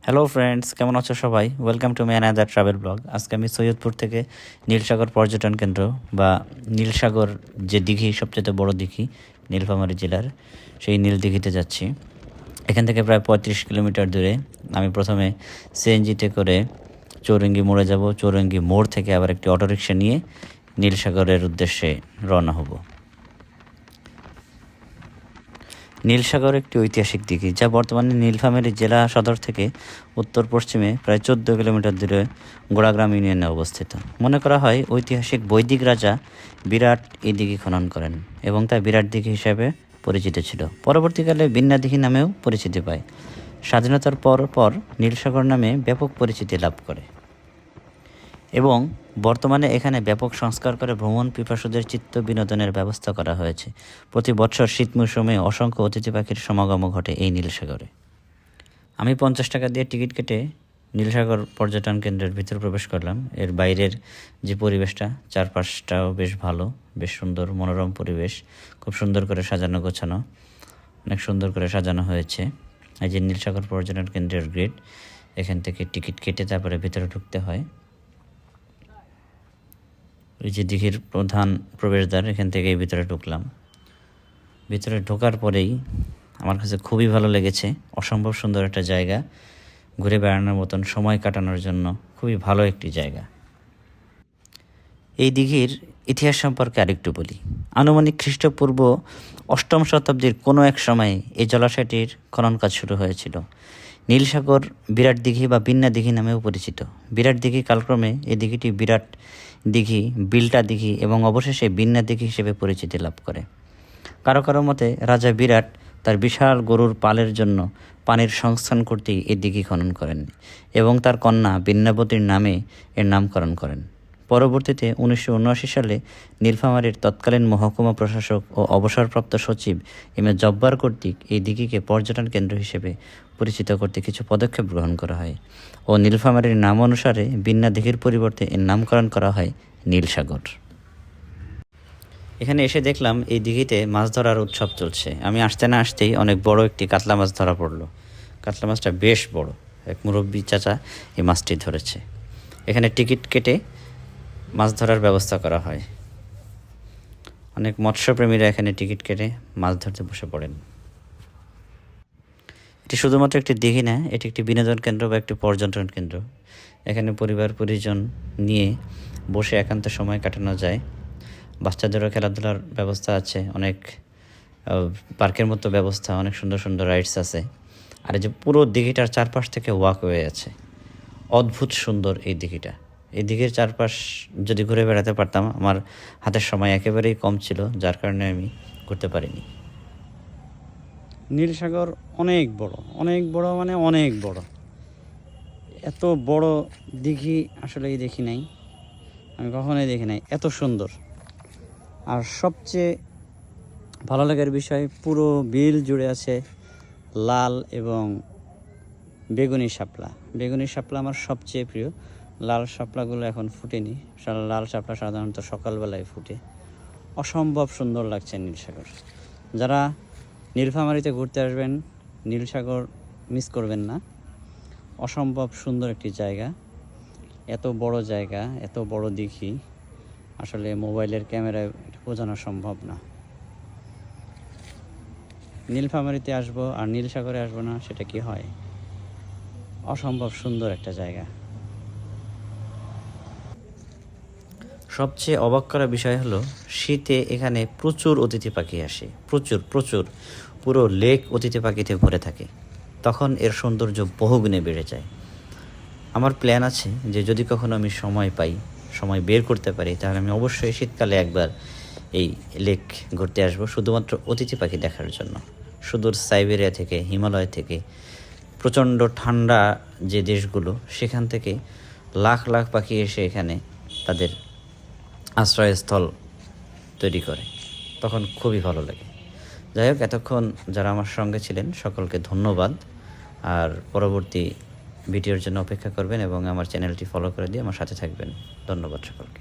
Hello friends, কেমন আছো সবাই? Welcome to my another travel blog. আজকে আমি সৈয়দপুর থেকে নীলসাগর পর্যটন কেন্দ্র বা নীলসাগর যে দিঘি, সবচেয়ে বড় দিঘি নীলফামারী জেলার, সেই নীল দিঘিতে যাচ্ছি। এখান থেকে প্রায় 35 কিলোমিটার দূরে। আমি প্রথমে সিএনজিতে করে চৌরঙ্গি মোড়ে যাব। চৌরঙ্গি মোড় থেকে আবার একটি অটোরিকশা নিয়ে নীলসাগরের উদ্দেশ্যে রওনা হব। নীলসাগর একটি ঐতিহাসিক দিঘি, যা বর্তমানে নীলফামারী জেলা সদর থেকে উত্তর পশ্চিমে প্রায় 14 কিলোমিটার দূরে গোড়াগ্রাম ইউনিয়নে অবস্থিত। মনে করা হয় ঐতিহাসিক বৈদিক রাজা বিরাট এই দিঘি খনন করেন এবং তা বিরাট দিঘি হিসাবে পরিচিত ছিল। পরবর্তীকালে বিন্না দিঘি নামেও পরিচিতি পায়। স্বাধীনতার পর নীলসাগর নামে ব্যাপক পরিচিতি লাভ করে এবং বর্তমানে এখানে ব্যাপক সংস্কার করে ভ্রমণ পিপাসুদের চিত্ত বিনোদনের ব্যবস্থা করা হয়েছে। প্রতি বছর শীত মৌসুমে অসংখ্য অতিথি পাখির সমাগম ঘটে এই নীলসাগরে। আমি 50 টাকা দিয়ে টিকিট কেটে নীলসাগর পর্যটন কেন্দ্রের ভিতর প্রবেশ করলাম। এর বাইরের যে পরিবেশটা, চারপাশটাও বেশ ভালো, বেশ সুন্দর মনোরম পরিবেশ, খুব সুন্দর করে সাজানো গোছানো, অনেক সুন্দর করে সাজানো হয়েছে। এই যে নীলসাগর পর্যটন কেন্দ্রের গেট, এখান থেকে টিকিট কেটে তারপরে ভিতরে ঢুকতে হয়। এই যে দিঘির প্রধান প্রবেশদ্বার, এখান থেকে ভিতরে ঢুকলাম। ভিতরে ঢোকার পরেই আমার কাছে খুবই ভালো লেগেছে। অসম্ভব সুন্দর একটা জায়গা, ঘুরে বেড়ানোর মতন, সময় কাটানোর জন্য খুবই ভালো একটি জায়গা। এই দিঘির ইতিহাস সম্পর্কে আরেকটু বলি। আনুমানিক খ্রিস্টপূর্ব 8ম শতাব্দীর কোনো এক সময়ে এই জলাশয়টির খনন কাজ শুরু হয়েছিল। নীলসাগর বিরাট দিঘি বা বিন্না দিঘি নামেও পরিচিত। বিরাট দিঘি কালক্রমে এই দিঘিটি বিরাট দিঘি, বিল্টা দিঘি এবং অবশেষে বিন্না দিঘি হিসেবে পরিচিতি লাভ করে। কারো কারো মতে রাজা বিরাট তার বিশাল গরুর পালের জন্য পানির সংস্থান করতেই এই দিঘি খনন করেন এবং তার কন্যা বিন্নাবতীর নামে এর নামকরণ করেন। পরবর্তীতে 1979 সালে নীলফামারীর তৎকালীন মহকুমা প্রশাসক ও অবসরপ্রাপ্ত সচিব এম.এ. জব্বার কর্তৃক এই দিঘিকে পর্যটন কেন্দ্র হিসেবে পরিচিত করতে কিছু পদক্ষেপ গ্রহণ করা হয় ও নীলফামারীর নাম অনুসারে বিন্না দিঘির পরিবর্তে এর নামকরণ করা হয় নীলসাগর। এখানে এসে দেখলাম এই দিঘিতে মাছ ধরার উৎসব চলছে। আমি আসতে না আসতেই অনেক বড় একটি কাতলা মাছ ধরা পড়লো। কাতলা মাছটা বেশ বড়, এক মুরব্বী চাচা এই মাছটি ধরেছে। এখানে টিকিট কেটে মাছ ধরার ব্যবস্থা করা হয়। অনেক মৎস্যপ্রেমীরা এখানে টিকিট কেটে মাছ ধরতে বসে পড়েন। এটি শুধুমাত্র একটি দিঘি না, এটি একটি বিনোদন কেন্দ্র বা একটি পর্যটন কেন্দ্র। এখানে পরিবার পরিজন নিয়ে বসে একান্ত সময় কাটানো যায়। বাচ্চাদেরও খেলাধুলার ব্যবস্থা আছে, অনেক পার্কের মতো ব্যবস্থা, অনেক সুন্দর সুন্দর রাইডস আছে। আর এই যে পুরো দিঘিটার চারপাশ থেকে ওয়াকওয়ে আছে। অদ্ভুত সুন্দর এই দিঘিটা। এই দিঘির চারপাশ যদি ঘুরে বেড়াতে পারতাম, আমার হাতের সময় একেবারেই কম ছিল, যার কারণে আমি করতে পারিনি। নীলসাগর অনেক বড়, অনেক বড় মানে অনেক বড়। এত বড় দিঘি আসলেই দেখি নাই, আমি কখনোই দেখি নাই এত সুন্দর। আর সবচেয়ে ভালো লাগার বিষয়, পুরো বিল জুড়ে আছে লাল এবং বেগুনি শাপলা। বেগুনি শাপলা আমার সবচেয়ে প্রিয়। লাল শাপলাগুলো এখন ফুটেনি। লাল শাপলা সাধারণত সকালবেলায় ফুটে। অসম্ভব সুন্দর লাগছে নীলসাগর। যারা নীলফামারীতে ঘুরতে আসবেন, নীলসাগর মিস করবেন না। অসম্ভব সুন্দর একটি জায়গা, এত বড় জায়গা, এত বড় দিঘি, আসলে মোবাইলের ক্যামেরায় বোঝানো সম্ভব না। নীলফামারীতে আসবো আর নীলসাগরে আসবো না, সেটা কি হয়? অসম্ভব সুন্দর একটা জায়গা। সবচেয়ে অবাক করা বিষয় হলো, শীতে এখানে প্রচুর অতিথি পাখি আসে, প্রচুর প্রচুর। পুরো লেক অতিথি পাখিতে ভরে থাকে। তখন এর সৌন্দর্য বহুগুণে বেড়ে যায়। আমার প্ল্যান আছে যে যদি কখনো আমি সময় পাই, সময় বের করতে পারি, তাহলে আমি অবশ্যই শীতকালে একবার এই লেক ঘুরতে আসবো, শুধুমাত্র অতিথি পাখি দেখার জন্য। সুদূর সাইবেরিয়া থেকে, হিমালয় থেকে, প্রচণ্ড ঠান্ডা যে দেশগুলো, সেখান থেকে লাখ লাখ পাখি এসে এখানে তাদের আশ্রয়স্থল তৈরি করে। তখন খুবই ভালো লাগে। যাই হোক, এতক্ষণ যারা আমার সঙ্গে ছিলেন সকলকে ধন্যবাদ। আর পরবর্তী ভিডিওর জন্য অপেক্ষা করবেন এবং আমার চ্যানেলটি ফলো করে দিয়ে আমার সাথে থাকবেন। ধন্যবাদ সকলকে।